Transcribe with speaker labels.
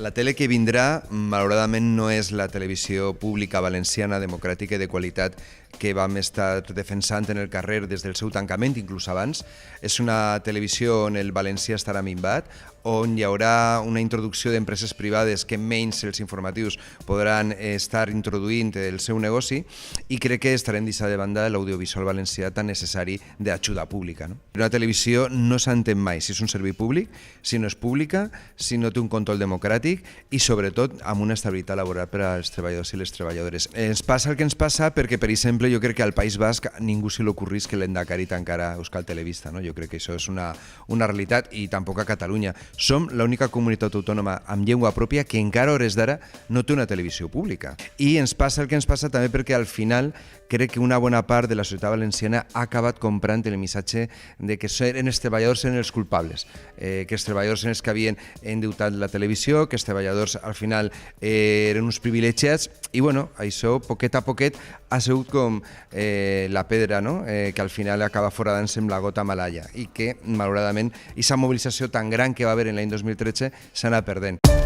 Speaker 1: La tele que vindrà, malauradament, no és la televisió pública valenciana, democràtica i de qualitat que vam estar defensant en el carrer des del seu tancament, inclús abans. És una televisió on el valencià estarà minvat, on hi haurà una introducció d'empreses privades que menys els informatius podran estar introduint el seu negoci, i crec que estarem deixant de banda l'audiovisual valencià tan necessari d'ajuda pública. Una televisió no s'entén mai si és un servei públic, si no és pública, si no té un control democràtic i, sobretot, amb una estabilitat laboral per als treballadors i les treballadores. Ens passa el que ens passa perquè, per exemple, jo crec que al País Basc ningú se li ocorrís que l'Endacari tancara Euskal Telebista. Jo crec que això és una realitat, i tampoc a Catalunya. Som l'única comunitat autònoma amb llengua pròpia que encara a hores d'ara no té una televisió pública. I ens passa el que ens passa també perquè al final crec que una bona part de la societat valenciana ha acabat comprant el missatge de que els treballadors eren els culpables, que els treballadors eren els que havien endeutat la televisió, que els treballadors al final eren uns privilegiats, i això poquet a poquet ha sigut com la pedra, que al final acaba foradant-se amb la gota malalla, i que malauradament aquesta mobilització tan gran que va haver en l'any 2013 s'ha anat perdent.